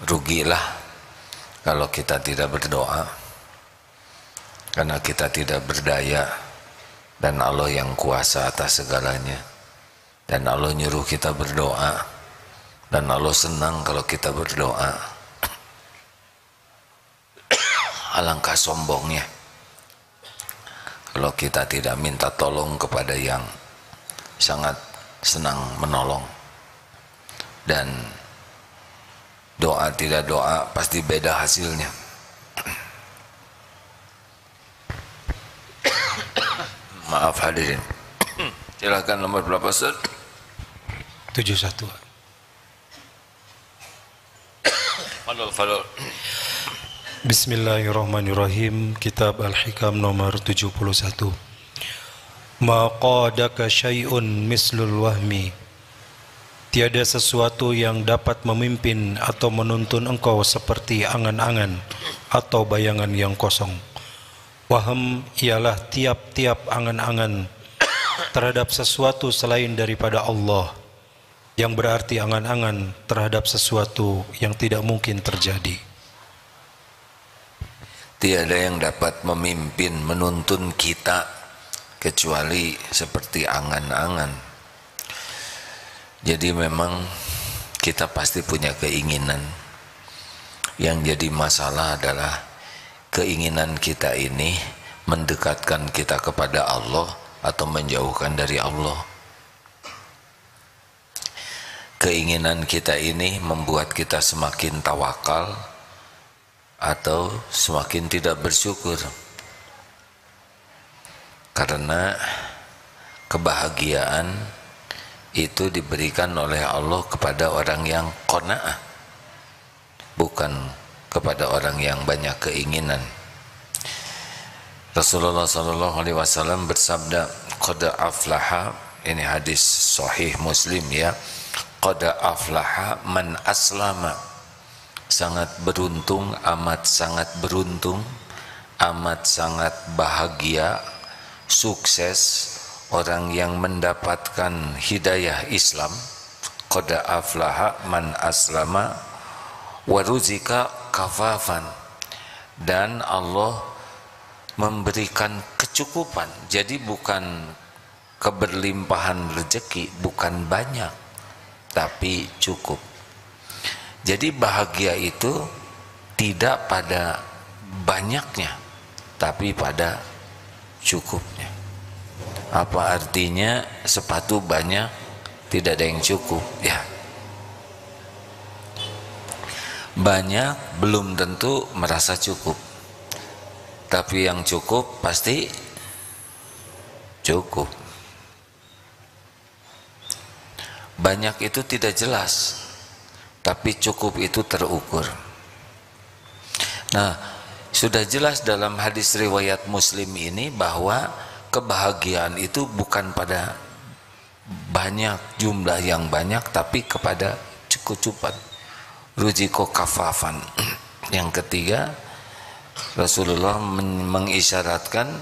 rugilah kalau kita tidak berdoa, karena kita tidak berdaya dan Allah yang kuasa atas segalanya. Dan Allah nyuruh kita berdoa, dan Allah senang kalau kita berdoa. Alangkah sombongnya kalau kita tidak minta tolong kepada yang sangat senang menolong. Dan doa tidak doa pasti beda hasilnya. Maaf hadirin, silakan nomor berapa Ustaz? 71. Fadol. Bismillahirrahmanirrahim. Kitab Al-Hikam nomor 71. Ma qadaka syai'un mislul wahmi. Tiada sesuatu yang dapat memimpin atau menuntun engkau seperti angan-angan atau bayangan yang kosong. Waham ialah tiap-tiap angan-angan terhadap sesuatu selain daripada Allah, yang berarti angan-angan terhadap sesuatu yang tidak mungkin terjadi. Tiada yang dapat memimpin, menuntun kita kecuali seperti angan-angan. Jadi memang kita pasti punya keinginan. Yang jadi masalah adalah keinginan kita ini mendekatkan kita kepada Allah atau menjauhkan dari Allah. Keinginan kita ini membuat kita semakin tawakal atau semakin tidak bersyukur, karena kebahagiaan itu diberikan oleh Allah kepada orang yang qanaah, bukan kepada orang yang banyak keinginan. Rasulullah SAW bersabda, qad aflaha, ini hadis sahih Muslim ya, qad aflaha man aslama, sangat beruntung, amat sangat beruntung, amat sangat bahagia, sukses orang yang mendapatkan hidayah Islam. Qad aflaha man aslama wa ruzika kafafan, dan Allah memberikan kecukupan. Jadi bukan keberlimpahan rezeki, bukan banyak, tapi cukup. Jadi bahagia itu tidak pada banyaknya, tapi pada cukupnya. Apa artinya sepatu banyak tidak ada yang cukup? Ya, banyak belum tentu merasa cukup, tapi yang cukup pasti cukup. Banyak itu tidak jelas, tapi cukup itu terukur. Nah, sudah jelas dalam hadis riwayat Muslim ini bahwa kebahagiaan itu bukan pada banyak, jumlah yang banyak, tapi kepada kecukupan. Ruziko kafafan. Yang ketiga, Rasulullah mengisyaratkan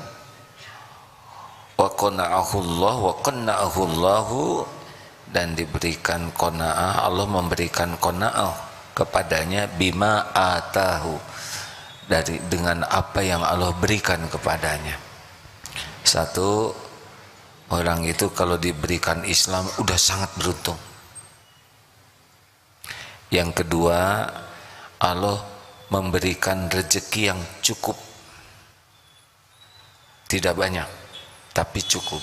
wa qana'ahullah wa qanna'ahullahu, dan diberikan qanaah, Allah memberikan qanaah kepadanya bima atahu, dengan apa yang Allah berikan kepadanya. Satu, orang itu kalau diberikan Islam udah sangat beruntung. Yang kedua, Allah memberikan rezeki yang cukup, tidak banyak tapi cukup.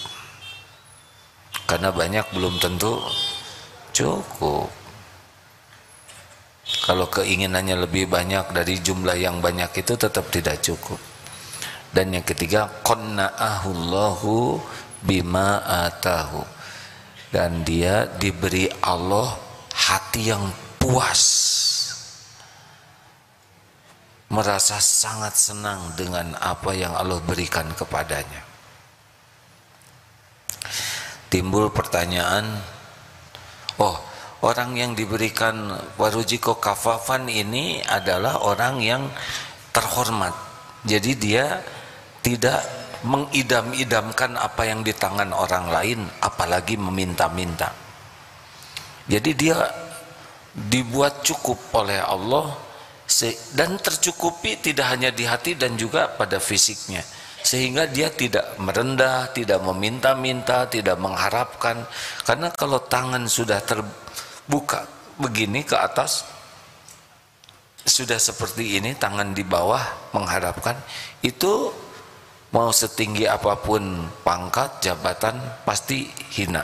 Karena banyak belum tentu cukup. Kalau keinginannya lebih banyak dari jumlah yang banyak itu tetap tidak cukup. Dan yang ketiga, qanna'ahullahu bima atahu, dan dia diberi Allah hati yang puas, merasa sangat senang dengan apa yang Allah berikan kepadanya. Timbul pertanyaan, oh, orang yang diberikan warujiko kafafan ini adalah orang yang terhormat. Jadi dia tidak mengidam-idamkan apa yang di tangan orang lain, apalagi meminta-minta. Jadi dia dibuat cukup oleh Allah, dan tercukupi tidak hanya di hati dan juga pada fisiknya, sehingga dia tidak merendah, tidak meminta-minta, tidak mengharapkan. Karena kalau tangan sudah terbuka begini ke atas, sudah seperti ini, tangan di bawah mengharapkan, itu mau setinggi apapun pangkat jabatan pasti hina,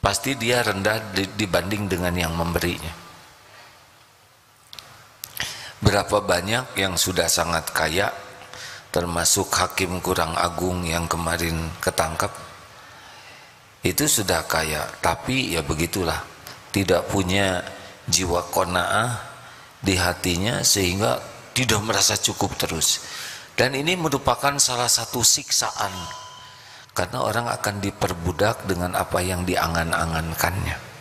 pasti dia rendah dibanding dengan yang memberinya. Berapa banyak yang sudah sangat kaya, termasuk hakim kurang agung yang kemarin ketangkap, itu sudah kaya, tapi ya begitulah, tidak punya jiwa qanaah di hatinya, sehingga tidak merasa cukup terus. Dan ini merupakan salah satu siksaan, karena orang akan diperbudak dengan apa yang diangan-angankannya.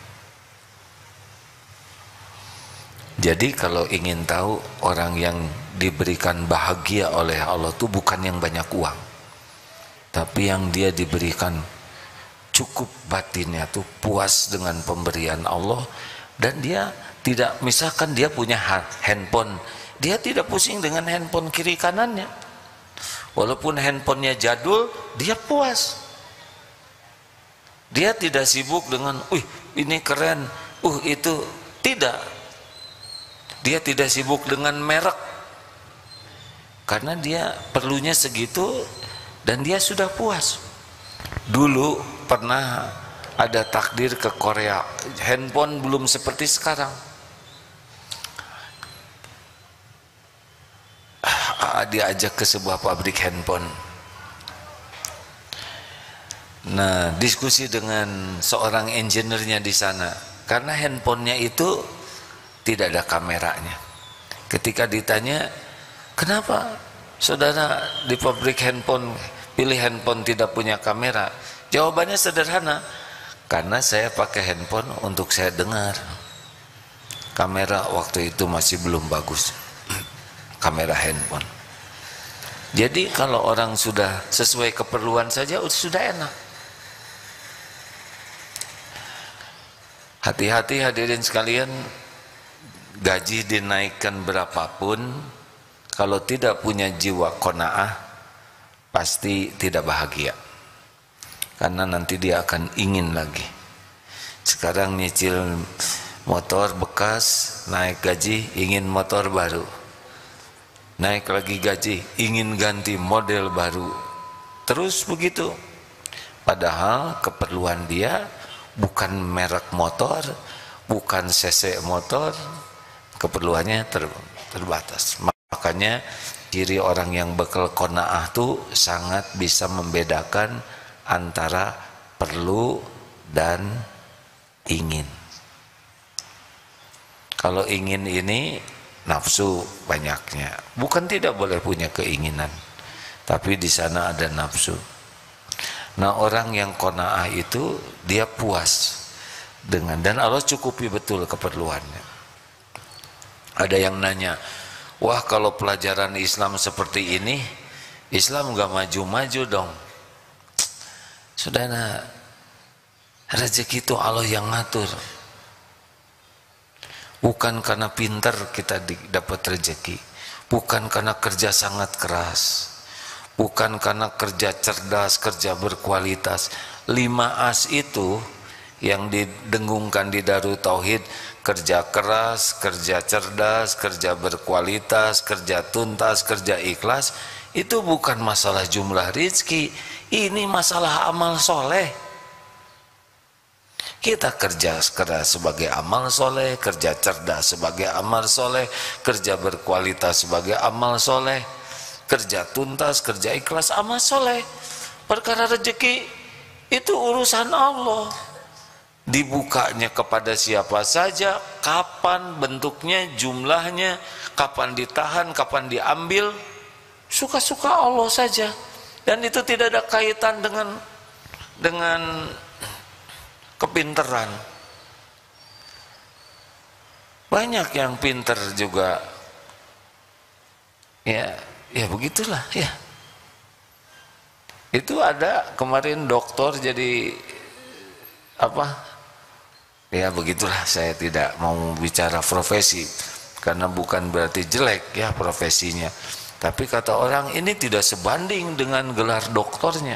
Jadi kalau ingin tahu orang yang diberikan bahagia oleh Allah itu bukan yang banyak uang, tapi yang dia diberikan cukup batinnya tuh, puas dengan pemberian Allah. Dan dia tidak, misalkan dia punya handphone, dia tidak pusing dengan handphone kiri kanannya, walaupun handphonenya jadul, dia puas. Dia tidak sibuk dengan ini keren, itu tidak. Dia tidak sibuk dengan merek, karena dia perlunya segitu dan dia sudah puas. Dulu pernah ada takdir ke Korea, handphone belum seperti sekarang. Diajak ke sebuah pabrik handphone. Nah, diskusi dengan seorang engineer-nya di sana, karena handphonenya itu tidak ada kameranya. Ketika ditanya, kenapa saudara di pabrik handphone pilih handphone tidak punya kamera? Jawabannya sederhana, karena saya pakai handphone untuk saya dengar. Kamera waktu itu masih belum bagus, kamera handphone. Jadi kalau orang sudah sesuai keperluan saja sudah enak. Hati-hati hadirin sekalian, gaji dinaikkan berapapun, kalau tidak punya jiwa qanaah, pasti tidak bahagia, karena nanti dia akan ingin lagi. Sekarang nyicil motor bekas, naik gaji ingin motor baru, naik lagi gaji ingin ganti model baru, terus begitu. Padahal keperluan dia bukan merek motor, bukan cc motor, keperluannya terbatas. Makanya ciri orang yang bekal qanaah tuh sangat bisa membedakan antara perlu dan ingin. Kalau ingin ini nafsu banyaknya, bukan tidak boleh punya keinginan, tapi di sana ada nafsu. Nah, orang yang qanaah itu dia puas dengan, dan Allah cukupi betul keperluannya. Ada yang nanya, wah kalau pelajaran Islam seperti ini, Islam gak maju-maju dong. Saudara, rezeki itu Allah yang ngatur. Bukan karena pintar kita dapat rezeki, bukan karena kerja sangat keras, bukan karena kerja cerdas, kerja berkualitas. 5 As itu yang didengungkan di Darut Tauhid, kerja keras, kerja cerdas, kerja berkualitas, kerja tuntas, kerja ikhlas, itu bukan masalah jumlah rezeki, ini masalah amal soleh. Kita kerja keras sebagai amal soleh, kerja cerdas sebagai amal soleh, kerja berkualitas sebagai amal soleh, kerja tuntas, kerja ikhlas, amal soleh. Perkara rezeki itu urusan Allah. Dibukanya kepada siapa saja, kapan bentuknya, jumlahnya, kapan ditahan, kapan diambil, suka-suka Allah saja. Dan itu tidak ada kaitan dengan kepinteran. Banyak yang pinter juga, ya begitulah ya. Itu ada kemarin dokter jadi Ya begitulah, saya tidak mau bicara profesi karena bukan berarti jelek ya profesinya, tapi kata orang ini tidak sebanding dengan gelar doktornya.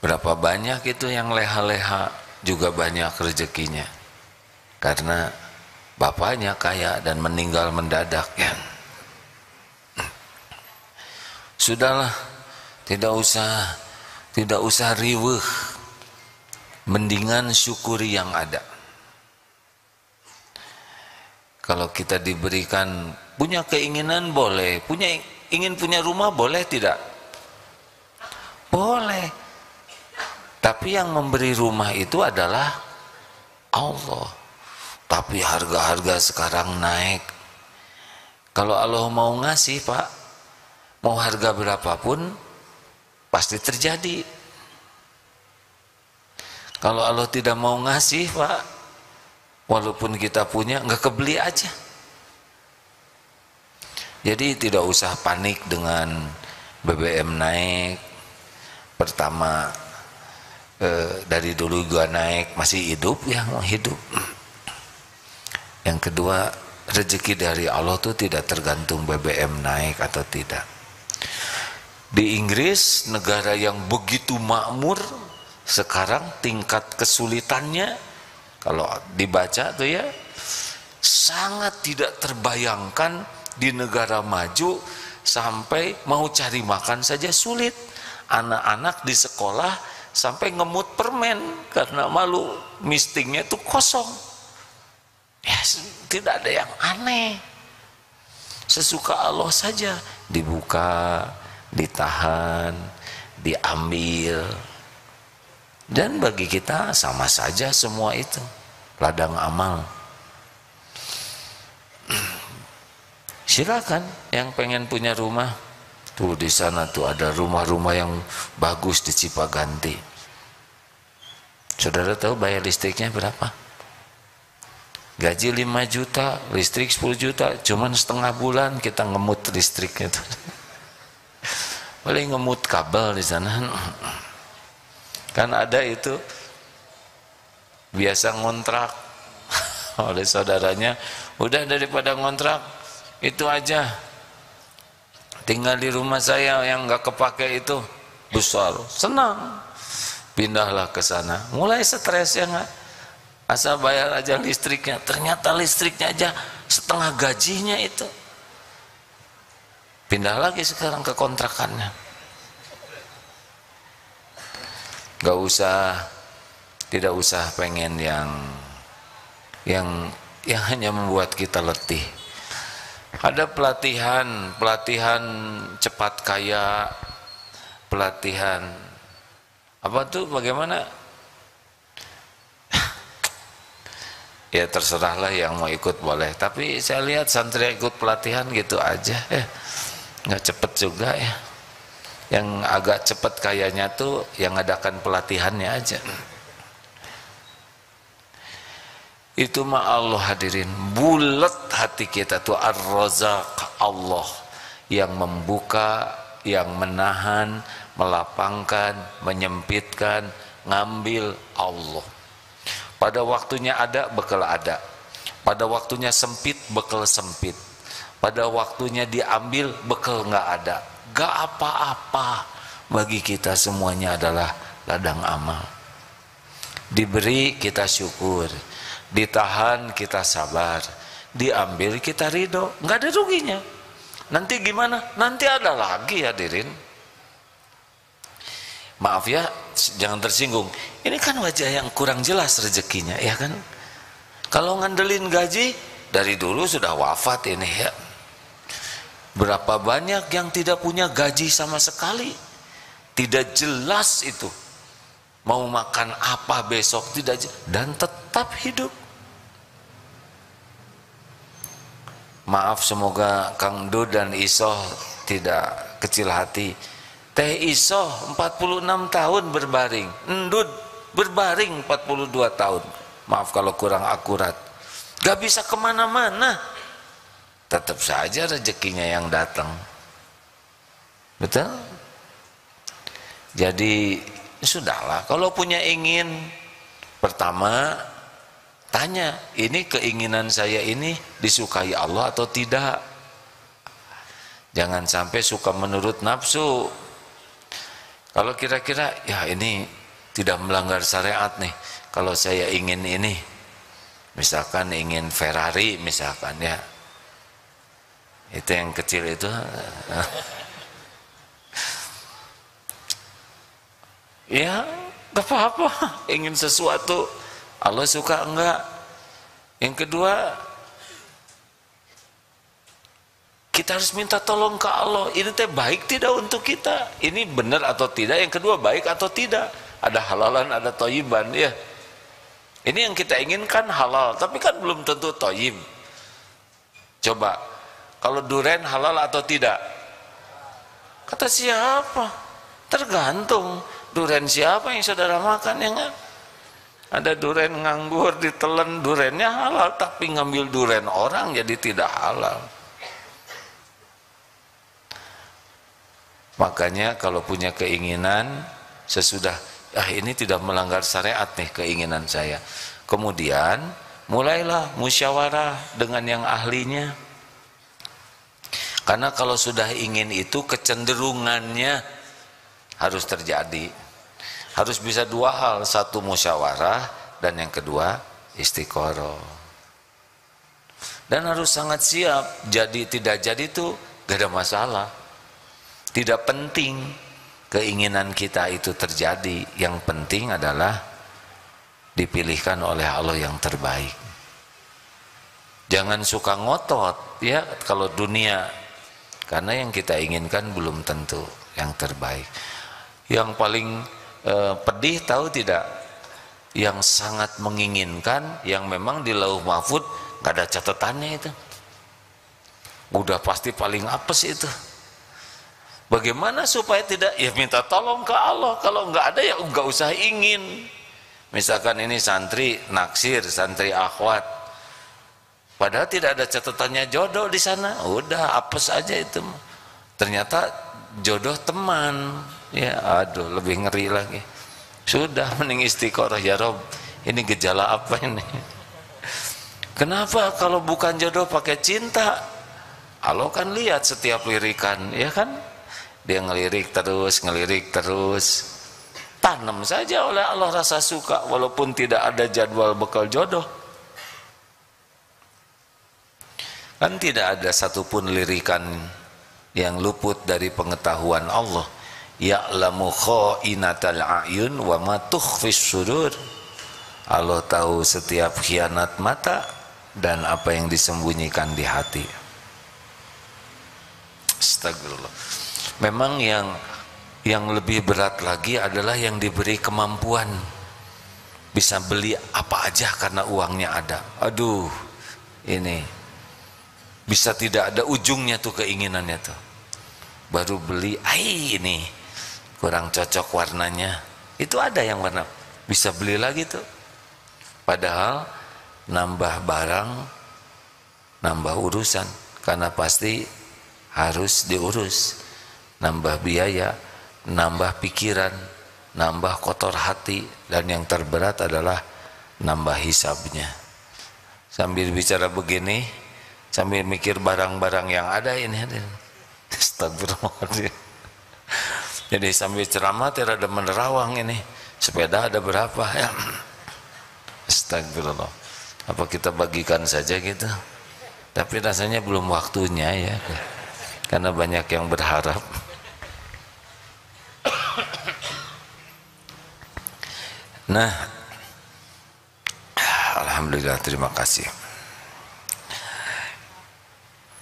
Berapa banyak itu yang leha-leha juga banyak rezekinya karena bapaknya kaya dan meninggal mendadak ya. Sudahlah, tidak usah riweuh, mendingan syukuri yang ada. Kalau kita diberikan punya keinginan boleh, ingin punya rumah boleh tidak? Boleh. Tapi yang memberi rumah itu adalah Allah. Tapi harga-harga sekarang naik. Kalau Allah mau ngasih, Pak, mau harga berapapun pasti terjadi. Kalau Allah tidak mau ngasih, Pak, walaupun kita punya, nggak kebeli aja. Jadi tidak usah panik dengan BBM naik. Pertama, dari dulu gua naik, masih hidup ya, mau hidup. Yang kedua, rezeki dari Allah tuh tidak tergantung BBM naik atau tidak. Di Inggris, negara yang begitu makmur, sekarang tingkat kesulitannya kalau dibaca tuh ya, sangat tidak terbayangkan di negara maju sampai mau cari makan saja sulit. Anak-anak di sekolah sampai ngemut permen karena malu, mistingnya tuh kosong. Ya, tidak ada yang aneh. Sesuka Allah saja, dibuka, ditahan, diambil. Dan bagi kita sama saja semua itu, ladang amal. Silakan yang pengen punya rumah, tuh di sana tuh ada rumah-rumah yang bagus di Cipaganti. Saudara tahu bayar listriknya berapa? Gaji 5 juta, listrik 10 juta, cuman setengah bulan kita ngemut listriknya tuh. Paling ngemut kabel di sana. Kan ada itu biasa ngontrak oleh saudaranya, udah daripada ngontrak itu aja, tinggal di rumah saya yang nggak kepake itu besar, senang, pindahlah ke sana. Mulai stres ya nggak, asal bayar aja listriknya, ternyata listriknya aja setengah gajinya itu. Pindah lagi sekarang ke kontrakannya. Tidak usah pengen yang hanya membuat kita letih. Ada pelatihan cepat kaya, pelatihan apa tuh, bagaimana? Ya terserahlah, yang mau ikut boleh. Tapi saya lihat santri ikut pelatihan gitu aja, nggak cepet juga ya. Yang agak cepet kayaknya tuh yang ngadakan pelatihannya aja. Itu mah Allah hadirin, bulat hati kita tuh Ar-Razzaq, Allah yang membuka, yang menahan, melapangkan, menyempitkan, ngambil, Allah. Pada waktunya ada, bekal ada. Pada waktunya sempit, bekal sempit. Pada waktunya diambil, bekal nggak ada. Gak apa-apa, bagi kita semuanya adalah ladang amal. Diberi kita syukur, ditahan kita sabar, diambil kita ridho, nggak ada ruginya. Nanti gimana? Nanti ada lagi hadirin. Maaf ya, jangan tersinggung. Ini kan wajah yang kurang jelas rezekinya, ya kan? Kalau ngandelin gaji, dari dulu sudah wafat ini ya. Berapa banyak yang tidak punya gaji sama sekali, tidak jelas itu mau makan apa besok, tidak jelas, dan tetap hidup. Maaf, semoga Kang Dud dan Isoh tidak kecil hati. Teh Isoh 46 tahun berbaring, Ndud berbaring 42 tahun. Maaf kalau kurang akurat, gak bisa kemana-mana. Tetap saja rezekinya yang datang. Betul? Jadi sudahlah. Kalau punya ingin, pertama tanya, ini keinginan saya ini disukai Allah atau tidak. Jangan sampai suka menurut nafsu. Kalau kira-kira ya ini tidak melanggar syariat nih, kalau saya ingin ini, misalkan ingin Ferrari misalkan, ya itu yang kecil itu ya gak apa-apa, ingin sesuatu, Allah suka enggak. Yang kedua, kita harus minta tolong ke Allah, ini teh baik tidak untuk kita, ini benar atau tidak. Yang kedua, baik atau tidak, ada halalan ada thayyiban, ya ini yang kita inginkan halal, tapi kan belum tentu thayyib. Coba kalau duren halal atau tidak? Kata siapa? Tergantung duren siapa yang saudara makan, ya enggak? Ada duren nganggur ditelan, durennya halal, tapi ngambil duren orang jadi tidak halal. Makanya kalau punya keinginan, sesudah ini tidak melanggar syariat nih keinginan saya, kemudian mulailah musyawarah dengan yang ahlinya. Karena kalau sudah ingin itu kecenderungannya harus terjadi, harus bisa dua hal, satu musyawarah dan yang kedua istiqoroh. Dan harus sangat siap, jadi tidak jadi itu gak ada masalah. Tidak penting keinginan kita itu terjadi, yang penting adalah dipilihkan oleh Allah yang terbaik. Jangan suka ngotot ya kalau dunia, karena yang kita inginkan belum tentu yang terbaik. Yang paling pedih tahu tidak, yang sangat menginginkan, yang memang di lauh mahfud gak ada catatannya, itu udah pasti paling apes itu. Bagaimana supaya tidak? Ya minta tolong ke Allah. Kalau nggak ada ya nggak usah ingin. Misalkan ini santri naksir, santri akhwat, padahal tidak ada catatannya jodoh di sana, udah apes aja itu. Ternyata jodoh teman, ya aduh lebih ngeri lagi. Sudah mending istiqoroh, ya Rob, ini gejala apa ini? Kenapa kalau bukan jodoh pakai cinta? Allah kan lihat setiap lirikan, ya kan? Dia ngelirik terus, tanam saja oleh Allah rasa suka, walaupun tidak ada jadwal bekal jodoh. Kan tidak ada satupun lirikan yang luput dari pengetahuan Allah. Ya'lamu kha'inatal a'yun wa ma tukhfis sudur. Allah tahu setiap khianat mata dan apa yang disembunyikan di hati. Astagfirullah. Memang yang lebih berat lagi adalah yang diberi kemampuan bisa beli apa aja karena uangnya ada. Aduh, ini bisa tidak ada ujungnya tuh keinginannya tuh. Baru beli, ini kurang cocok warnanya. Itu ada yang warna, bisa beli lagi tuh. Padahal nambah barang, nambah urusan, karena pasti harus diurus. Nambah biaya, nambah pikiran, nambah kotor hati, dan yang terberat adalah nambah hisabnya. Sambil bicara begini, sambil mikir barang-barang yang ada ini, astagfirullahaladzim. Jadi sambil ceramah tidak ada menerawang ini, sepeda ada berapa ya? Astagfirullah. Apa kita bagikan saja gitu? Tapi rasanya belum waktunya ya, karena banyak yang berharap. Nah, alhamdulillah, terima kasih.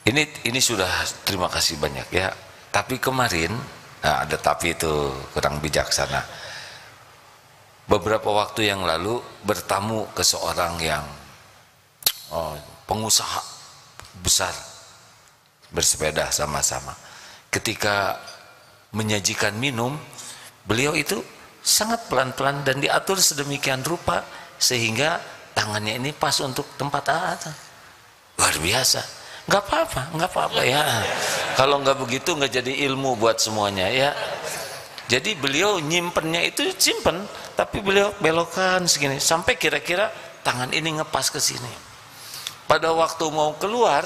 Ini sudah terima kasih banyak ya. Tapi kemarin, ada tapi itu kurang bijaksana. Beberapa waktu yang lalu bertamu ke seorang yang pengusaha besar, bersepeda sama-sama. Ketika menyajikan minum, beliau itu sangat pelan-pelan dan diatur sedemikian rupa sehingga tangannya ini pas untuk tempat atas. Luar biasa. Nggak apa-apa ya. Kalau nggak begitu nggak jadi ilmu buat semuanya ya. Jadi beliau nyimpennya itu simpen, tapi beliau belokkan segini sampai kira-kira tangan ini ngepas ke sini. Pada waktu mau keluar,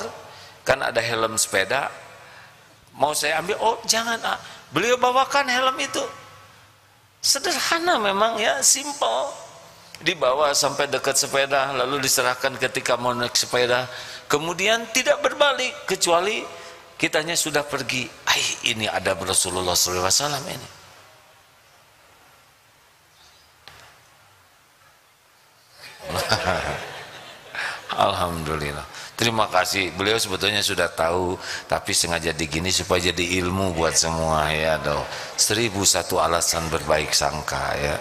kan ada helm sepeda, mau saya ambil, oh jangan, beliau bawakan helm itu. Sederhana memang ya, simple. Dibawa sampai dekat sepeda, lalu diserahkan ketika mau naik sepeda, kemudian tidak berbalik kecuali kitanya sudah pergi. Ini ada Rasulullah SAW ini. Alhamdulillah, terima kasih. Beliau sebetulnya sudah tahu, tapi sengaja digini supaya jadi ilmu buat semua ya. 1001 alasan berbaik sangka ya.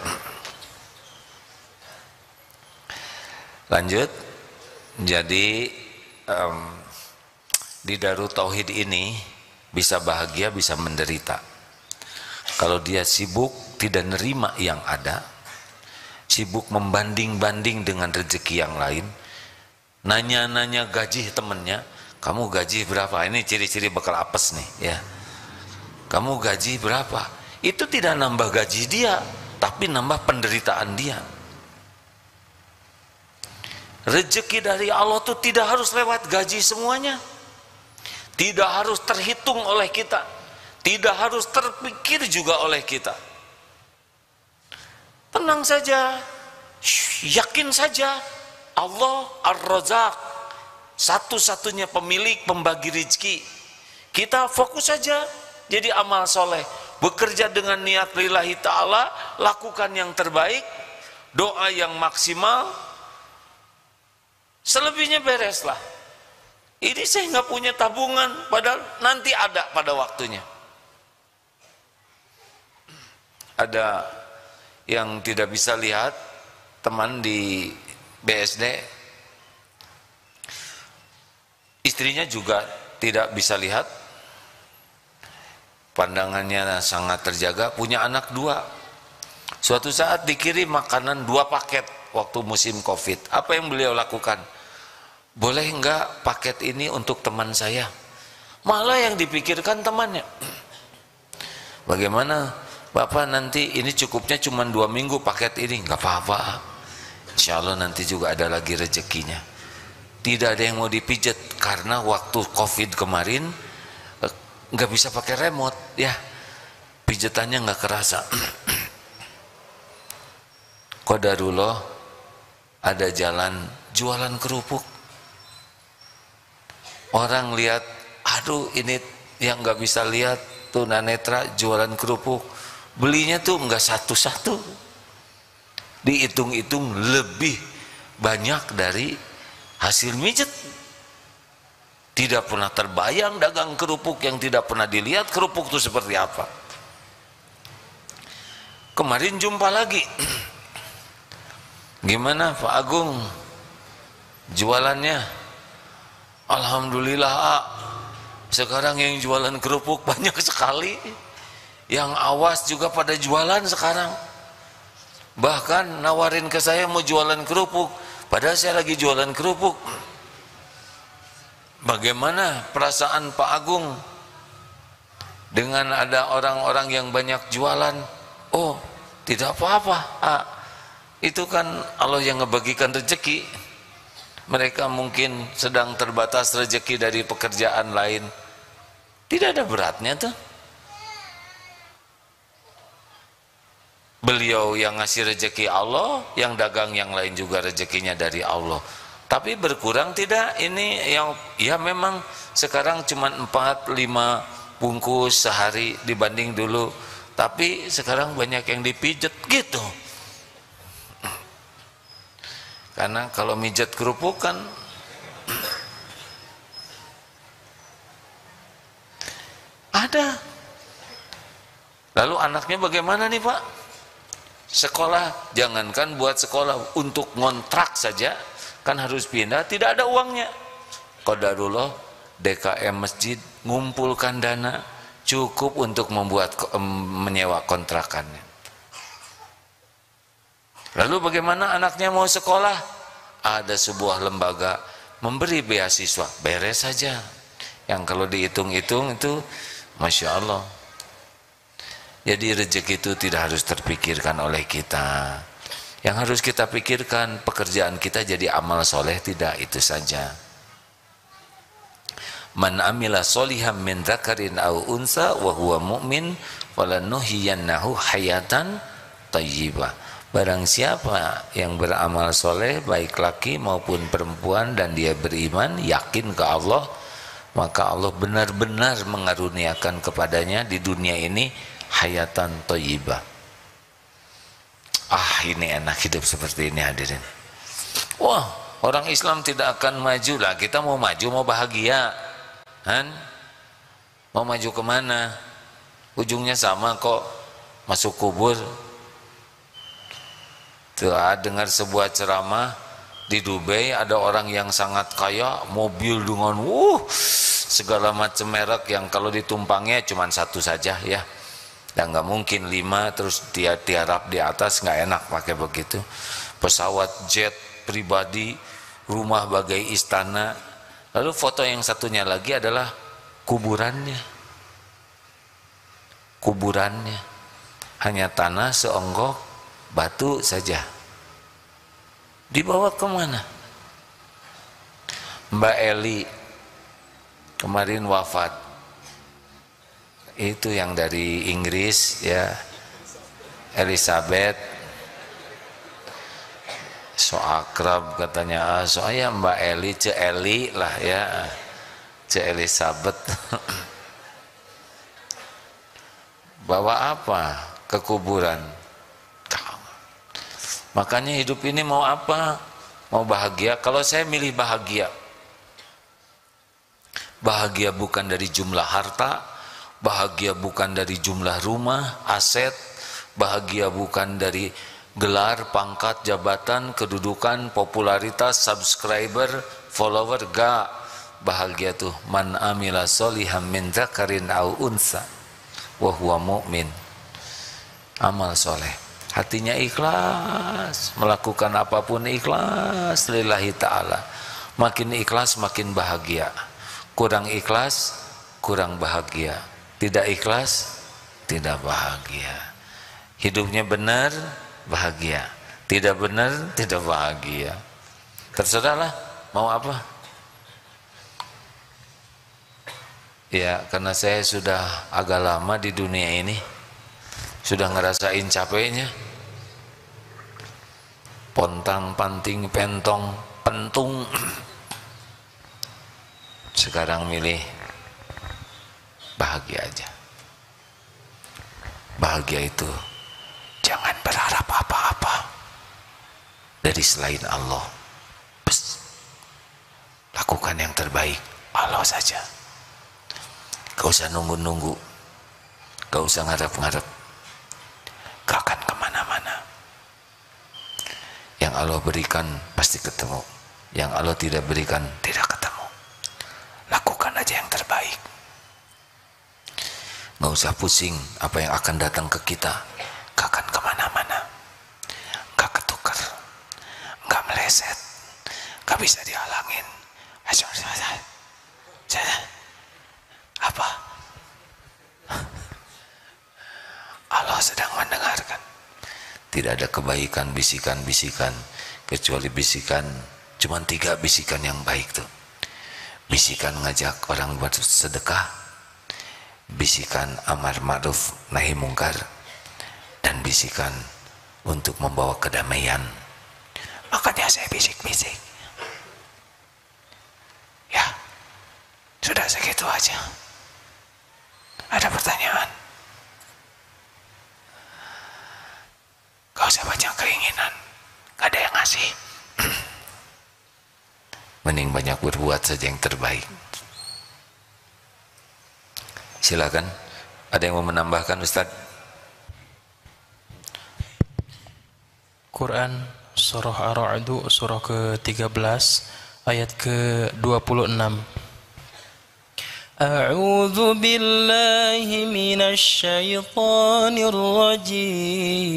Lanjut. Jadi di Darut Tauhid ini bisa bahagia, bisa menderita. Kalau dia sibuk tidak nerima yang ada, sibuk membanding-banding dengan rezeki yang lain, nanya-nanya gaji temennya, kamu gaji berapa? Ini ciri-ciri bakal apes nih ya. Kamu gaji berapa? Itu tidak nambah gaji dia, tapi nambah penderitaan dia. Rezeki dari Allah itu tidak harus lewat gaji semuanya, tidak harus terhitung oleh kita, tidak harus terpikir juga oleh kita. Tenang saja, yakin saja, Allah Ar-Razzaq, satu-satunya pemilik pembagi rezeki. Kita fokus saja jadi amal soleh, bekerja dengan niat lillahi ta'ala, lakukan yang terbaik, doa yang maksimal, selebihnya bereslah. Ini saya nggak punya tabungan, padahal nanti ada pada waktunya. Ada yang tidak bisa lihat, teman di BSD, istrinya juga tidak bisa lihat, pandangannya sangat terjaga, punya anak 2. Suatu saat dikirim makanan 2 paket waktu musim COVID. Apa yang beliau lakukan? Boleh enggak paket ini untuk teman saya? Malah yang dipikirkan temannya. Bagaimana Bapak, nanti ini cukupnya cuma 2 minggu paket ini? Enggak apa-apa, insya Allah nanti juga ada lagi rezekinya. Tidak ada yang mau dipijat karena waktu COVID kemarin nggak bisa pakai remote ya, pijatannya nggak kerasa. Qadarullah, ada jalan jualan kerupuk. Orang lihat, aduh ini yang nggak bisa lihat tunanetra jualan kerupuk, belinya tuh nggak satu-satu, dihitung-hitung lebih banyak dari hasil mijet. Tidak pernah terbayang dagang kerupuk yang tidak pernah dilihat kerupuk itu seperti apa. Kemarin jumpa lagi, gimana Pak Agung jualannya? Alhamdulillah, sekarang yang jualan kerupuk banyak sekali, yang awas juga pada jualan sekarang. Bahkan nawarin ke saya mau jualan kerupuk, padahal saya lagi jualan kerupuk. Bagaimana perasaan Pak Agung dengan ada orang-orang yang banyak jualan? Oh, tidak apa-apa, itu kan Allah yang ngebagikan rezeki. Mereka mungkin sedang terbatas rezeki dari pekerjaan lain, tidak ada beratnya tuh. Beliau yang ngasih rezeki Allah, yang dagang yang lain juga rezekinya dari Allah. Tapi berkurang tidak ini yang ya memang sekarang cuma 4-5 bungkus sehari dibanding dulu, tapi sekarang banyak yang dipijet gitu. Karena kalau mijet kerupuk kan ada. Lalu anaknya bagaimana nih Pak? Sekolah, jangankan buat sekolah, untuk ngontrak saja kan harus pindah, tidak ada uangnya. Qadarullah, DKM masjid ngumpulkan dana cukup untuk menyewa kontrakannya. Lalu bagaimana anaknya mau sekolah? Ada sebuah lembaga memberi beasiswa, beres saja. Yang kalau dihitung-hitung itu Masya Allah. Jadi rezeki itu tidak harus terpikirkan oleh kita. Yang harus kita pikirkan, pekerjaan kita jadi amal soleh tidak, itu saja. Man amila solihan min dzakarin aw unsa wa huwa mu'min falanuhyiyannahu hayatan thayyibah. Barang siapa yang beramal soleh baik laki maupun perempuan dan dia beriman, yakin ke Allah, maka Allah benar-benar mengaruniakan kepadanya di dunia ini hayatan thayyibah. Ini enak hidup seperti ini hadirin. Wah, orang Islam tidak akan maju lah. Kita mau maju, mau bahagia, kan? Mau maju kemana? Ujungnya sama kok, masuk kubur. Tuh, dengar sebuah ceramah di Dubai, ada orang yang sangat kaya, mobil dengan segala macam merek yang kalau ditumpangnya cuma satu saja ya. Dan nggak mungkin 5 terus dia tiarap di atas, nggak enak pakai begitu. Pesawat jet pribadi, rumah bagai istana. Lalu foto yang satunya lagi adalah kuburannya. Kuburannya hanya tanah seonggok batu saja. Dibawa kemana? Mbak Eli kemarin wafat. Itu yang dari Inggris ya, Elizabeth. So akrab katanya, soalnya Mbak Eli, Ce Eli lah ya, Ce Elizabeth. Bawa apa ke kuburan? Makanya hidup ini mau apa? Mau bahagia? Kalau saya milih bahagia, bahagia bukan dari jumlah harta, bahagia bukan dari jumlah rumah, aset, bahagia bukan dari gelar, pangkat, jabatan, kedudukan, popularitas, subscriber, follower, gak. Bahagia tuh man amila soliham min dzakarin au unsa wa huwa mu'min. Amal soleh, hatinya ikhlas, melakukan apapun ikhlas lillahi ta'ala. Makin ikhlas makin bahagia, kurang ikhlas kurang bahagia, tidak ikhlas tidak bahagia. Hidupnya benar bahagia, tidak benar tidak bahagia. Terserahlah mau apa. Ya, karena saya sudah agak lama di dunia ini, sudah ngerasain capeknya. Pontang panting pentong pentung. Sekarang milih bahagia aja. Bahagia itu jangan berharap apa-apa dari selain Allah. Lakukan yang terbaik, Allah saja. Gak usah nunggu-nunggu, gak usah ngarep-ngarep, gak akan kemana-mana. Yang Allah berikan pasti ketemu, yang Allah tidak berikan tidak ketemu. Lakukan aja yang terbaik. Gak usah pusing apa yang akan datang ke kita, gak akan kemana-mana, gak ketukar, gak meleset, gak bisa dihalangin. Apa? Allah sedang mendengarkan. Tidak ada kebaikan bisikan-bisikan, kecuali bisikan, cuma 3 bisikan yang baik tuh. Bisikan ngajak orang buat sedekah, bisikan amar ma'ruf nahi mungkar, dan bisikan untuk membawa kedamaian. Makanya saya bisik-bisik. Ya, sudah segitu aja. Ada pertanyaan? Gak usah banyak keinginan, gak ada yang ngasih. Mending banyak berbuat saja yang terbaik. Silakan, ada yang mau menambahkan Ustaz? Quran surah Ar-Ra'd surah ke-13 ayat ke-26. A'udzu billahi minasy syaithanir rajim.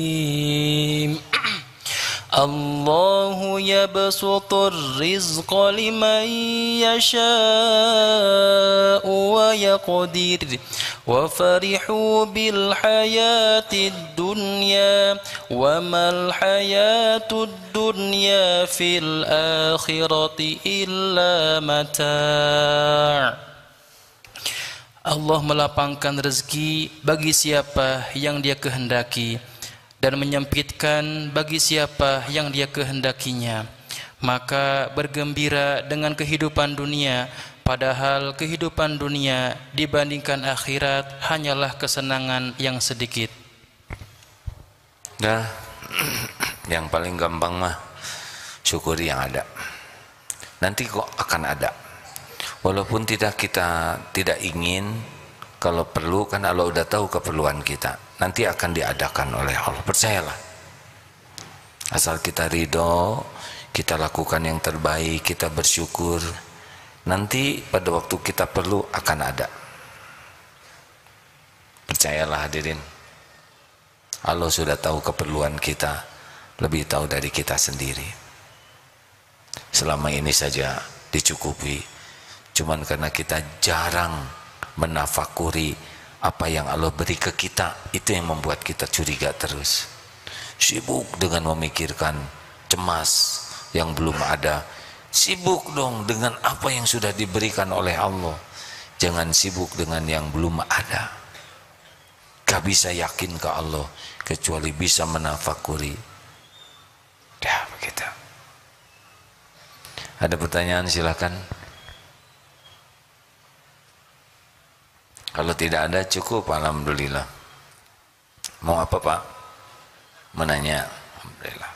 Allahu yabsutur rizqa liman yasha'u wa yaqdir wa farihu bil hayatid dunya wa mal hayatud dunya fil akhirati illa mata'. Allah melapangkan rezeki bagi siapa yang Dia kehendaki dan menyempitkan bagi siapa yang Dia kehendakinya. Maka bergembira dengan kehidupan dunia, padahal kehidupan dunia dibandingkan akhirat hanyalah kesenangan yang sedikit. Nah, yang paling gampang mah syukuri yang ada. Nanti kok akan ada. Walaupun kita tidak ingin, kalau perlu kan Allah udah tahu keperluan kita. Nanti akan diadakan oleh Allah, percayalah. Asal kita ridho, kita lakukan yang terbaik, kita bersyukur, nanti pada waktu kita perlu akan ada. Percayalah hadirin, Allah sudah tahu keperluan kita, lebih tahu dari kita sendiri. Selama ini saja dicukupi, cuman karena kita jarang menafakuri apa yang Allah beri ke kita, itu yang membuat kita curiga terus, sibuk dengan memikirkan, cemas yang belum ada. Sibuk dong dengan apa yang sudah diberikan oleh Allah, jangan sibuk dengan yang belum ada. Gak bisa yakin ke Allah kecuali bisa menafakuri. Ya begitu. Ada pertanyaan silakan. Kalau tidak ada cukup, alhamdulillah. Mau apa Pak? Menanya, alhamdulillah.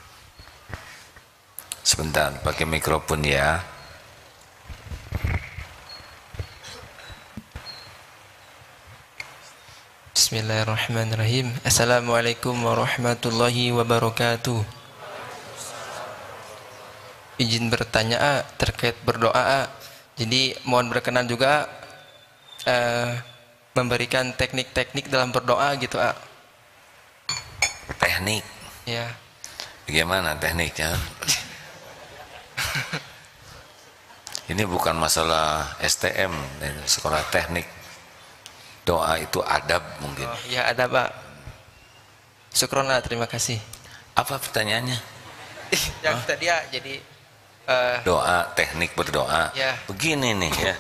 Sebentar, pakai mikrofon ya. Bismillahirrahmanirrahim. Assalamualaikum warahmatullahi wabarakatuh. Izin bertanya terkait berdoa. Jadi mohon berkenan juga memberikan teknik-teknik dalam berdoa gitu. Teknik? Ya. Bagaimana tekniknya? Ini bukan masalah STM, sekolah teknik. Doa itu adab mungkin. Oh, ya adab Pak. Syukron, terima kasih. Apa pertanyaannya? Yang tadi ya, jadi doa, teknik berdoa. Ya. Begini nih ya.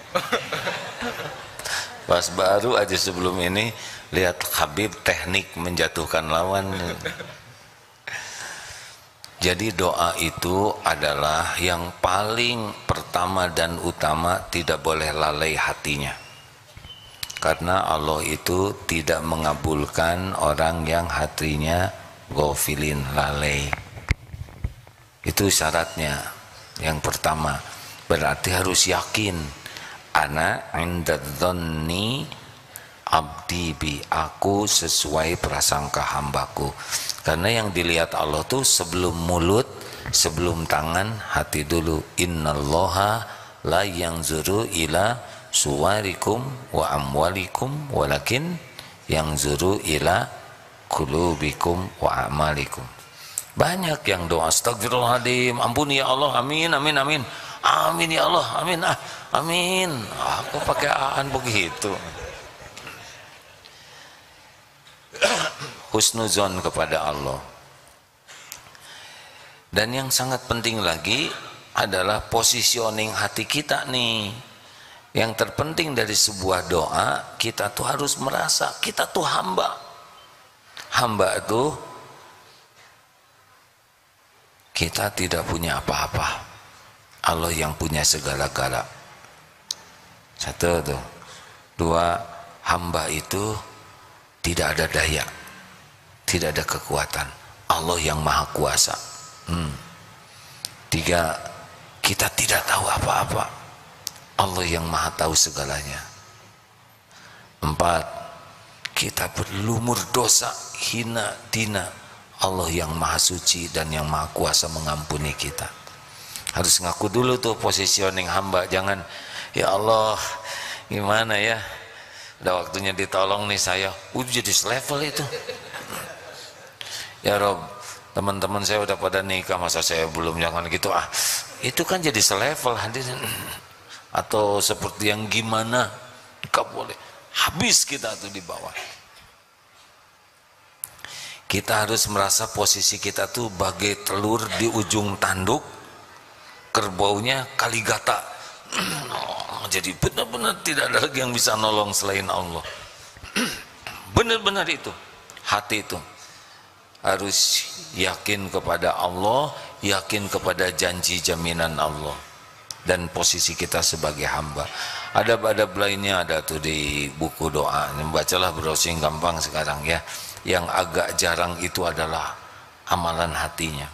Pas baru aja sebelum ini lihat Habib teknik menjatuhkan lawan. Jadi doa itu adalah yang paling pertama dan utama, tidak boleh lalai hatinya. Karena Allah itu tidak mengabulkan orang yang hatinya ghafilin, lalai. Itu syaratnya. Yang pertama, berarti harus yakin. Ana indadzanni abdi bi, aku sesuai prasangka hambaku. Karena yang dilihat Allah tuh sebelum mulut, sebelum tangan, hati dulu. Innallaha la yanzuru ila suwarikum wa amwalikum walakin yanzuru ila qulubikum wa amalikum. Banyak yang doa astagfirullahaladzim, ampuni ya Allah, amin amin amin, amin ya Allah, amin amin. Aku pakai aan begitu. Husnuzon kepada Allah. Dan yang sangat penting lagi adalah positioning hati kita nih. Yang terpenting dari sebuah doa, kita tuh harus merasa kita tuh hamba. Hamba itu kita tidak punya apa-apa. Allah yang punya segala-gala. Satu tuh. Dua, hamba itu tidak ada daya, tidak ada kekuatan. Allah yang maha kuasa. Tiga, kita tidak tahu apa-apa. Allah yang maha tahu segalanya. Empat, kita berlumur dosa, hina, dina. Allah yang maha suci dan yang maha kuasa mengampuni kita. Harus ngaku dulu tuh positioning hamba. Jangan, ya Allah gimana ya, udah waktunya ditolong nih saya, udah jadi selevel itu. Ya Rob, teman-teman saya udah pada nikah, masa saya belum, jangan gitu. Itu kan jadi selevel hadirin. Atau seperti yang gimana, gak boleh. Habis kita tuh di bawah. Kita harus merasa posisi kita tuh bagai telur di ujung tanduk, kerbaunya Kaligata. Jadi benar-benar tidak ada lagi yang bisa nolong selain Allah. Benar-benar itu, hati itu harus yakin kepada Allah, yakin kepada janji jaminan Allah dan posisi kita sebagai hamba. Adab-adab lainnya ada tuh di buku doa. Bacalah browsing gampang sekarang ya. Yang agak jarang itu adalah amalan hatinya.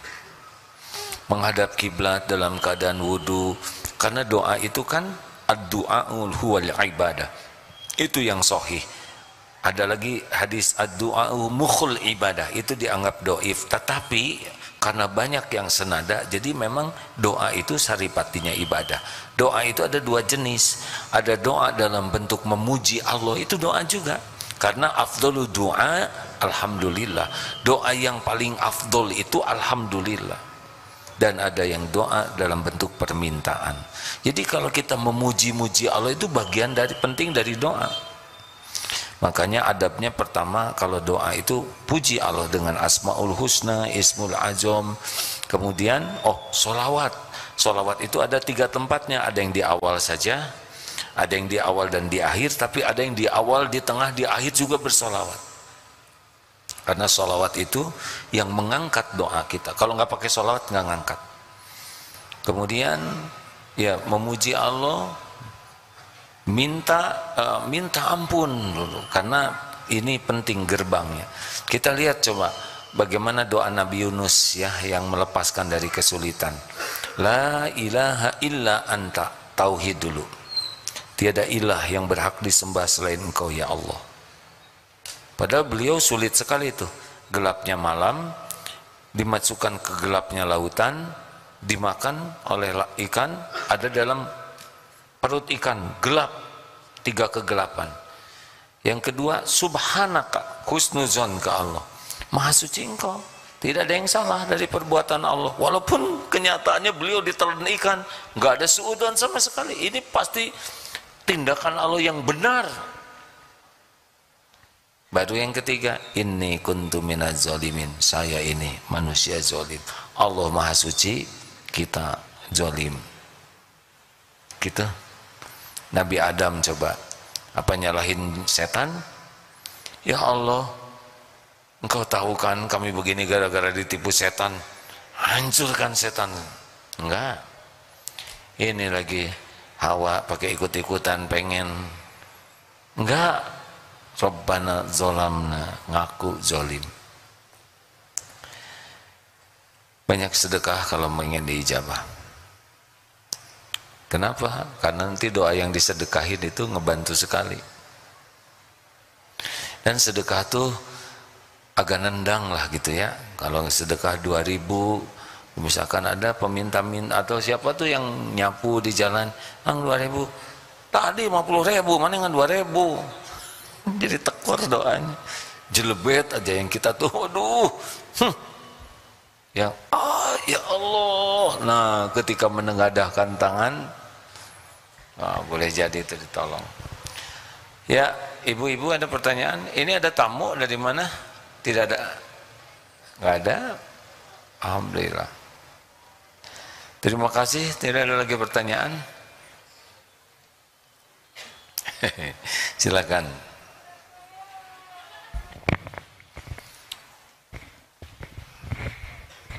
Menghadap kiblat dalam keadaan wudu, karena doa itu kan ad-du'aul huwal ibadah. Itu yang sahih. Ada lagi hadis ad-du'a'u mukhul ibadah, itu dianggap doif, tetapi karena banyak yang senada, jadi memang doa itu saripatinya ibadah. Doa itu ada dua jenis, ada doa dalam bentuk memuji Allah, itu doa juga, karena afdhalu doa alhamdulillah, doa yang paling afdol itu alhamdulillah. Dan ada yang doa dalam bentuk permintaan. Jadi kalau kita memuji-muji Allah itu bagian dari penting dari doa. Makanya adabnya pertama kalau doa itu puji Allah dengan asmaul husna, ismul azam. Kemudian solawat. Solawat itu ada 3 tempatnya. Ada yang di awal saja, ada yang di awal dan di akhir, tapi ada yang di awal, di tengah, di akhir juga bersolawat. Karena solawat itu yang mengangkat doa kita. Kalau nggak pakai solawat nggak ngangkat. Kemudian ya memuji Allah, minta ampun dulu, karena ini penting gerbangnya. Kita lihat coba bagaimana doa Nabi Yunus ya, yang melepaskan dari kesulitan. La ilaha illa anta, tauhid dulu. Tiada ilah yang berhak disembah selain Engkau ya Allah. Padahal beliau sulit sekali itu. Gelapnya malam, dimasukkan ke gelapnya lautan, dimakan oleh ikan, ada dalam perut ikan, gelap, 3 kegelapan. Yang kedua, subhanaka, husnuzon ke Allah, maha suci Engkau, tidak ada yang salah dari perbuatan Allah. Walaupun kenyataannya beliau ditelan ikan, nggak ada suudzon sama sekali. Ini pasti tindakan Allah yang benar. Baru yang ketiga, inni kuntu minaz zalimin, saya ini manusia zalim. Allah maha suci, kita zalim. Kita Nabi Adam coba, apa nyalahin setan? Ya Allah, Engkau tahu kan kami begini gara-gara ditipu setan, hancurkan setan. Enggak. Ini lagi Hawa pakai ikut-ikutan pengen. Enggak. Rabbana zolamna, ngaku zolim. Banyak sedekah kalau ingin diijabah. Kenapa? Karena nanti doa yang disedekahin itu ngebantu sekali. Dan sedekah tuh agak nendang lah gitu ya. Kalau sedekah 2.000, misalkan ada peminta-minta atau siapa tuh yang nyapu di jalan, 2.000, tadi 50.000, mana yang 2.000? Jadi tekor doanya, jelebet aja yang kita tuh, aduh, ya Allah. Nah, ketika menengadahkan tangan, boleh jadi itu ditolong. Ya, ibu-ibu ada pertanyaan? Ini ada tamu dari mana? Tidak ada? Nggak ada? Alhamdulillah. Terima kasih. Tidak ada lagi pertanyaan? Silakan.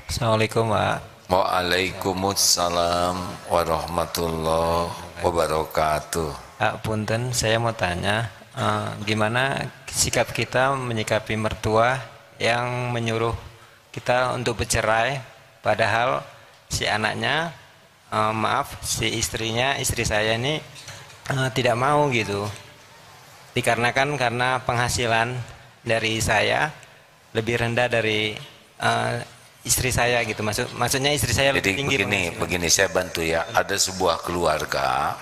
Assalamualaikum Pak. Waalaikumsalam warahmatullahi wabarakatuh. Punten, saya mau tanya, gimana sikap kita menyikapi mertua yang menyuruh kita untuk bercerai, padahal si anaknya, si istri saya ini tidak mau gitu. Dikarenakan karena penghasilan dari saya lebih rendah dari istri saya gitu, maksudnya istri saya lebih tinggi. Begini saya bantu ya. Ada sebuah keluarga,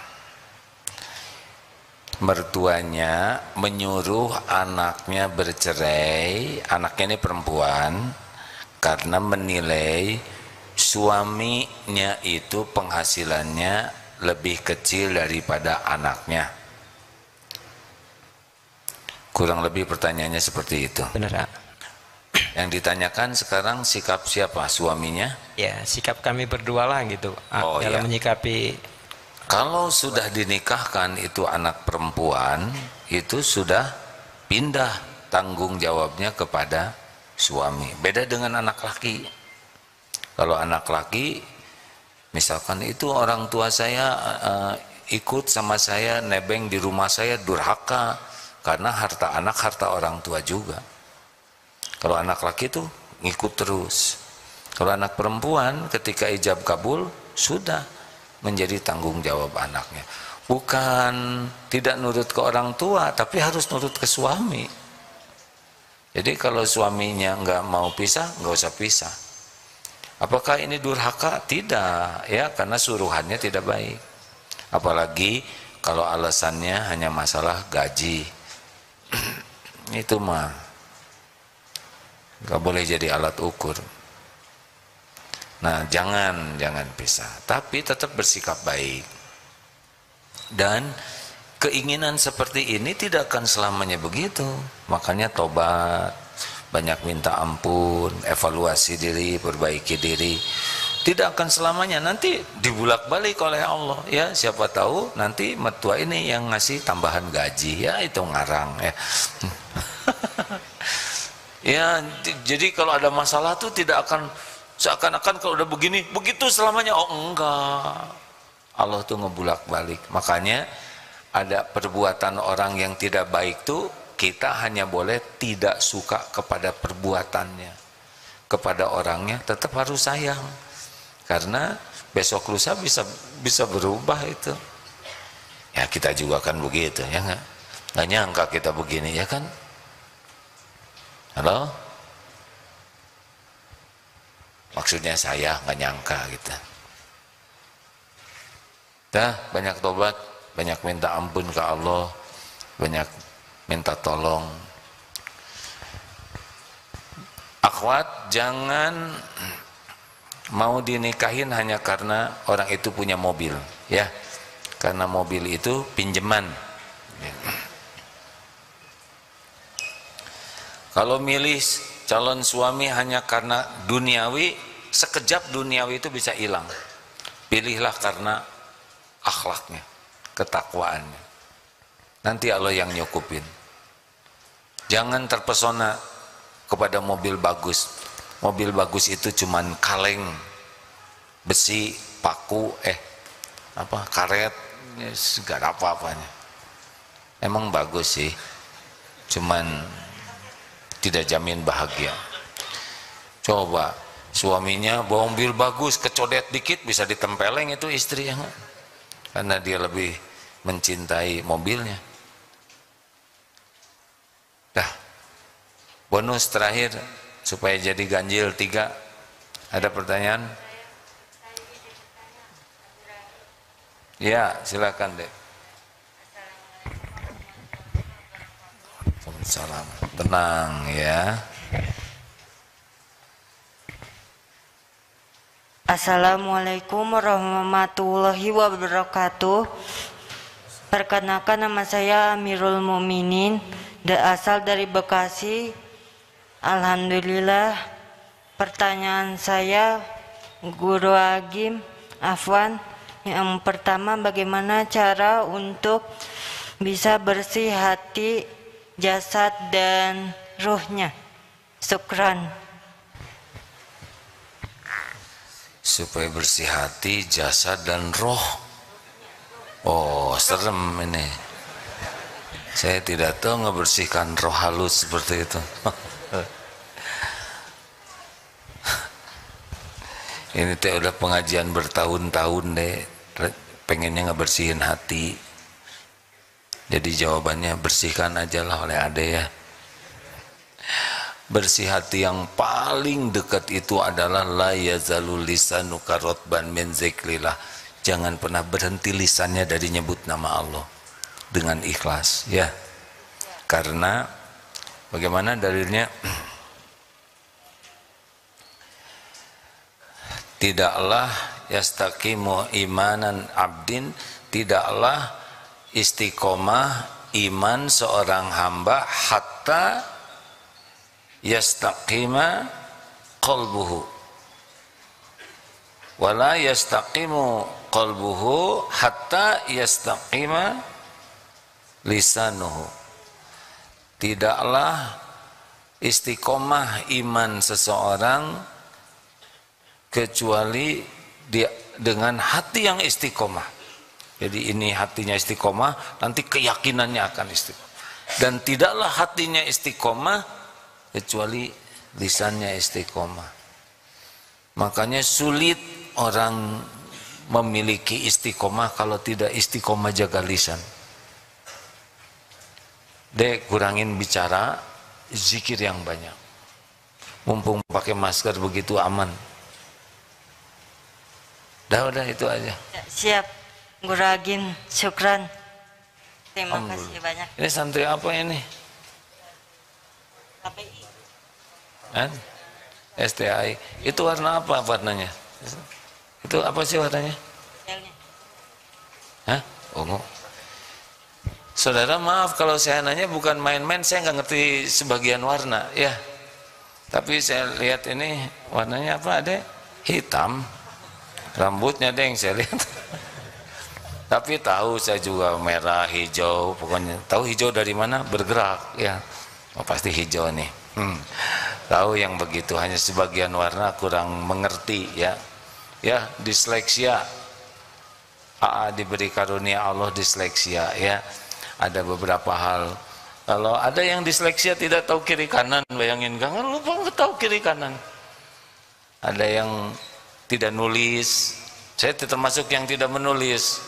mertuanya menyuruh anaknya bercerai, anaknya ini perempuan, karena menilai suaminya itu penghasilannya lebih kecil daripada anaknya. Kurang lebih pertanyaannya seperti itu. Benar. Yang ditanyakan sekarang sikap siapa? Suaminya? Ya, sikap kami berdua lah gitu dalam iya. menyikapi. Kalau sudah dinikahkan itu anak perempuan, itu sudah pindah tanggung jawabnya kepada suami. Beda dengan anak laki. Kalau anak laki, misalkan itu orang tua saya ikut sama saya nebeng di rumah saya, durhaka, karena harta anak harta orang tua juga. Kalau anak laki itu ngikut terus. Kalau anak perempuan ketika ijab kabul sudah menjadi tanggung jawab anaknya. Bukan tidak nurut ke orang tua, tapi harus nurut ke suami. Jadi kalau suaminya nggak mau pisah, nggak usah pisah. Apakah ini durhaka? Tidak, ya, karena suruhannya tidak baik. Apalagi kalau alasannya hanya masalah gaji. Itu mah nggak boleh jadi alat ukur. Nah, jangan pisah, tapi tetap bersikap baik. Dan keinginan seperti ini tidak akan selamanya begitu. Makanya tobat, banyak minta ampun, evaluasi diri, perbaiki diri. Tidak akan selamanya, nanti dibulak-balik oleh Allah. Ya, siapa tahu nanti mertua ini yang ngasih tambahan gaji, ya itu ngarang ya. Ya, jadi kalau ada masalah tuh tidak akan seakan-akan kalau udah begini, begitu selamanya. Oh enggak, Allah tuh ngebulak-balik. Makanya ada perbuatan orang yang tidak baik tuh kita hanya boleh tidak suka kepada perbuatannya, kepada orangnya tetap harus sayang, karena besok lusa bisa berubah itu. Ya kita juga kan begitu, ya nggak nyangka kita begini, ya kan? Halo? Maksudnya saya nggak nyangka gitu. Dah banyak tobat, banyak minta ampun ke Allah, banyak minta tolong. Akhwat, jangan mau dinikahin hanya karena orang itu punya mobil, ya. Karena mobil itu pinjaman. Kalau milih calon suami hanya karena duniawi, sekejap duniawi itu bisa hilang. Pilihlah karena akhlaknya, ketakwaannya. Nanti Allah yang nyukupin. Jangan terpesona kepada mobil bagus. Mobil bagus itu cuman kaleng, besi, paku, karet, gak ada apa-apanya. Emang bagus sih, cuman tidak jamin bahagia. Coba suaminya bawa mobil bagus, kecodet dikit bisa ditempeleng itu istri, ya, karena dia lebih mencintai mobilnya. Dah, bonus terakhir supaya jadi ganjil 3. Ada pertanyaan? Ya, silakan deh. Salam, tenang ya. Assalamualaikum warahmatullahi wabarakatuh. Perkenalkan, nama saya Amirul Mukminin, asal dari Bekasi. Alhamdulillah. Pertanyaan saya, Guru Agim, Afwan, yang pertama, bagaimana cara untuk bisa bersih hati, jasad dan ruhnya? Syukran. Supaya bersih hati, jasad dan roh. Oh, serem ini. Saya tidak tahu ngebersihkan roh halus seperti itu. Ini teh udah pengajian bertahun-tahun deh, pengennya ngebersihin hati. Jadi jawabannya bersihkan aja lah oleh ade ya. Bersih hati yang paling dekat itu adalah la yazalul lisanuka rotban min zikrillah. Jangan pernah berhenti lisannya dari nyebut nama Allah dengan ikhlas, ya. Karena bagaimana dalilnya? tidaklah yastaqimu imanan abdin, tidaklah istiqomah iman seorang hamba hatta yastaqima qalbuhu, wala yastaqimu qalbuhu hatta yastaqima lisanuhu. Tidaklah istiqomah iman seseorang kecuali dia dengan hati yang istiqomah. Jadi ini hatinya istiqomah, nanti keyakinannya akan istiqomah. Dan tidaklah hatinya istiqomah kecuali lisannya istiqomah. Makanya sulit orang memiliki istiqomah kalau tidak istiqomah jaga lisan. Dek, kurangin bicara, zikir yang banyak. Mumpung pakai masker begitu aman. Udah itu aja. Siap, nguragin, syukran. Terima kasih banyak. Ini santri apa ini? KPI. Kan? STI. Itu warna apa warnanya? Itu apa sih warnanya? Hah? Ungu. Saudara, maaf kalau saya nanya bukan main-main, saya nggak ngerti sebagian warna, ya. Tapi saya lihat ini warnanya apa, Adek? Hitam. Rambutnya deng saya lihat. Tapi tahu saya juga merah, hijau, pokoknya tahu hijau dari mana bergerak, ya. Oh, pasti hijau nih. Tahu yang begitu, hanya sebagian warna kurang mengerti, ya. Ya, disleksia. Diberi karunia Allah disleksia, ya. Ada beberapa hal. Kalau ada yang disleksia tidak tahu kiri kanan, bayangin, jangan lupa tahu kiri kanan. Ada yang tidak nulis, saya termasuk yang tidak menulis,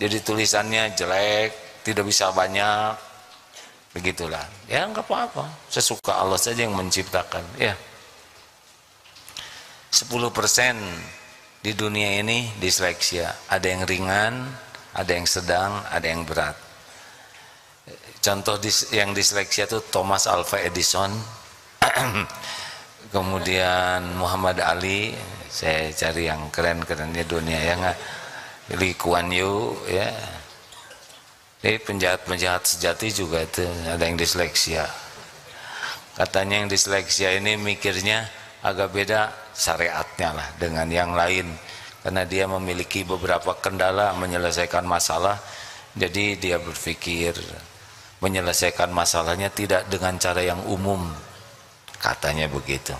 jadi tulisannya jelek, tidak bisa banyak, begitulah. Ya nggak apa-apa, sesuka Allah saja yang menciptakan. Ya, 10% di dunia ini disleksia, ada yang ringan, ada yang sedang, ada yang berat. Contoh yang disleksia itu Thomas Alva Edison, kemudian Muhammad Ali. Saya cari yang keren-kerennya dunia, ya nggak? Lee Kuan Yew, ya. Jadi penjahat-penjahat sejati juga itu ada yang disleksia. Katanya yang disleksia ini mikirnya agak beda syariatnya lah dengan yang lain, karena dia memiliki beberapa kendala menyelesaikan masalah. Jadi dia berpikir menyelesaikan masalahnya tidak dengan cara yang umum, katanya begitu.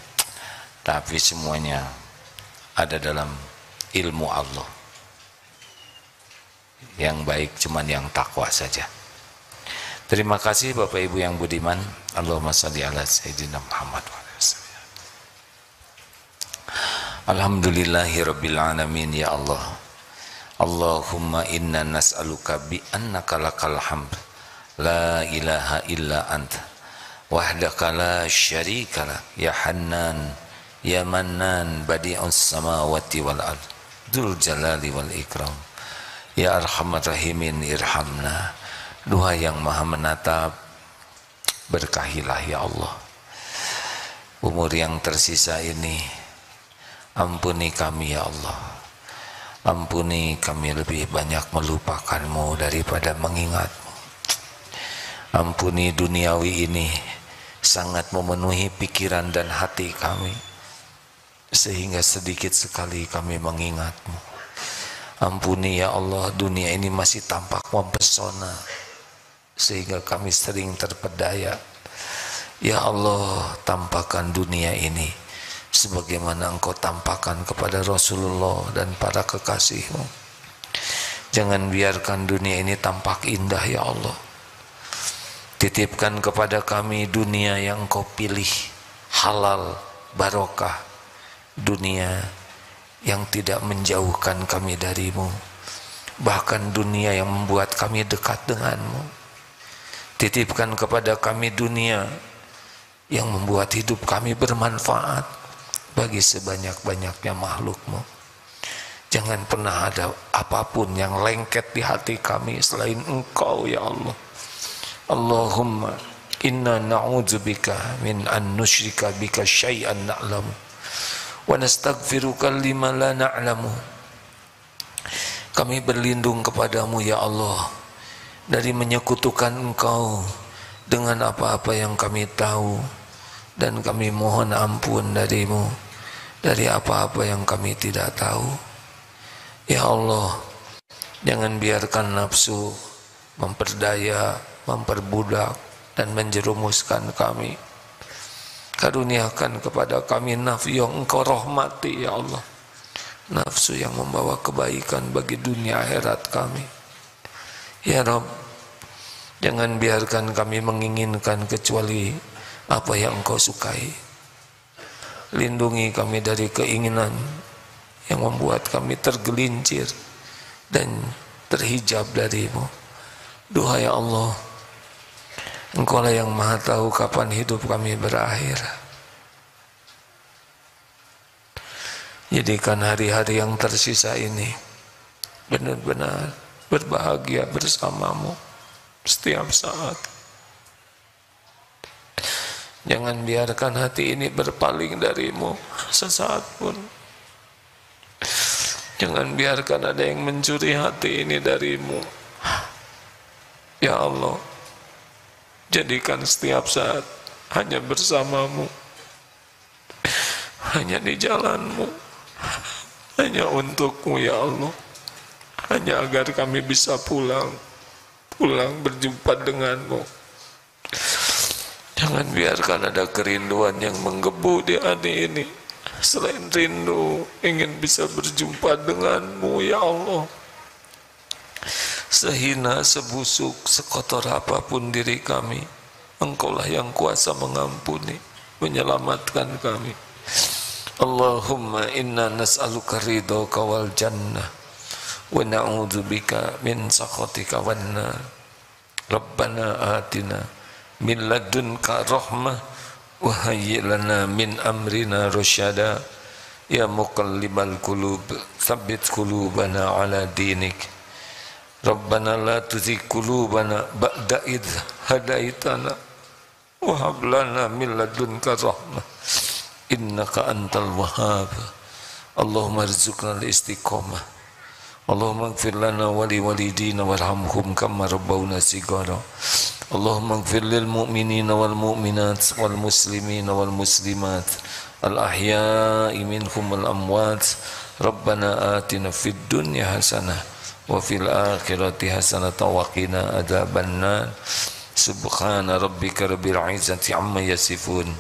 Tapi semuanya ada dalam ilmu Allah. Yang baik cuman yang takwa saja. Terima kasih Bapak Ibu yang budiman. Allahumma shalli ala sayyidina Muhammad wa ala alihi. Alhamdulillahirabbil alamin, ya Allah. Allahumma inna nas'aluka bi annaka lakal hamd la ilaha illa anta wahdaka la syarika lak ya Hannan ya Mannan badi'us samawati wal ard dzul jalali wal ikram ya arhamar rahimin irhamna. Doa yang maha menatap, berkahilah ya Allah. Umur yang tersisa ini ampuni kami ya Allah. Ampuni kami lebih banyak melupakanmu daripada mengingatmu. Ampuni duniawi ini sangat memenuhi pikiran dan hati kami, sehingga sedikit sekali kami mengingatmu. Ampuni ya Allah, dunia ini masih tampak mempesona sehingga kami sering terpedaya. Ya Allah, tampakkan dunia ini sebagaimana Engkau tampakkan kepada Rasulullah dan para kekasih-Mu. Jangan biarkan dunia ini tampak indah ya Allah. Titipkan kepada kami dunia yang Engkau pilih, halal, barokah, dunia yang tidak menjauhkan kami darimu, bahkan dunia yang membuat kami dekat denganmu. Titipkan kepada kami dunia yang membuat hidup kami bermanfaat bagi sebanyak-banyaknya makhlukmu. Jangan pernah ada apapun yang lengket di hati kami selain Engkau ya Allah. Allahumma inna na'udzubika min an nusyrika bika syai'an na'lamu wa nastaghfiruka lima la na'lamu. Kami berlindung kepadamu ya Allah dari menyekutukan Engkau dengan apa-apa yang kami tahu, dan kami mohon ampun darimu dari apa-apa yang kami tidak tahu. Ya Allah, jangan biarkan nafsu memperdaya, memperbudak, dan menjerumuskan kami. Karuniakan kepada kami nafsu yang Engkau rahmati ya Allah, nafsu yang membawa kebaikan bagi dunia akhirat kami. Ya Rabb, jangan biarkan kami menginginkan kecuali apa yang Engkau sukai. Lindungi kami dari keinginan yang membuat kami tergelincir dan terhijab darimu. Duhai Allah, Engkau lah yang maha tahu kapan hidup kami berakhir. Jadikan hari-hari yang tersisa ini benar-benar berbahagia bersamamu setiap saat. Jangan biarkan hati ini berpaling darimu sesaat pun. Jangan biarkan ada yang mencuri hati ini darimu. Ya Allah, jadikan setiap saat hanya bersamamu, hanya di jalanmu, hanya untukmu ya Allah, hanya agar kami bisa pulang berjumpa denganmu. Jangan biarkan ada kerinduan yang menggebu di hati ini selain rindu ingin bisa berjumpa denganmu ya Allah. Sehina, sebusuk, sekotor apapun diri kami, Engkaulah yang kuasa mengampuni, menyelamatkan kami. Allahumma inna nas'aluka ridhaka wal jannah wa na'udzubika min sakhatika wan nar. Rabbana atina min ladunka rahmah wa hayyi' lana min amrina rasyada. Ya muqallibal qulub tsabbit qulubana ala dinik. Rabbana la tuzigh qulubana ba'da idh hadaitana wa hab lana min ladunka rahmah innaka antal wahhab. Allahumma arzuqna al-istiqamah. Allahumma ighfir lana wa li walidina warhamhum kama rabbawna shighara. Allahumma ighfir lil mu'minina wal mu'minat wal muslimina wal muslimat al ahya'i minhum wal amwat. Rabbana atina fid dunya hasanah wa fil akhirati hasanatan wa qina adzabannar. Subhana rabbika rabbil izzati amma yasifun.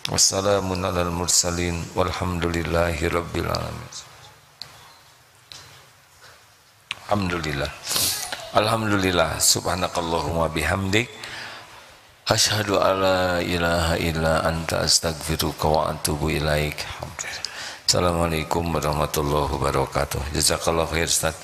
Wassalamun alal mursalin walhamdulillahi rabbil alamin. Alhamdulillah. Alhamdulillah. Subhanakallahumma bihamdik asyhadu alla ilaha illa anta astaghfiruka wa atubu ilaik. Assalamualaikum warahmatullahi wabarakatuh. Jazakallahu khair Ustaz.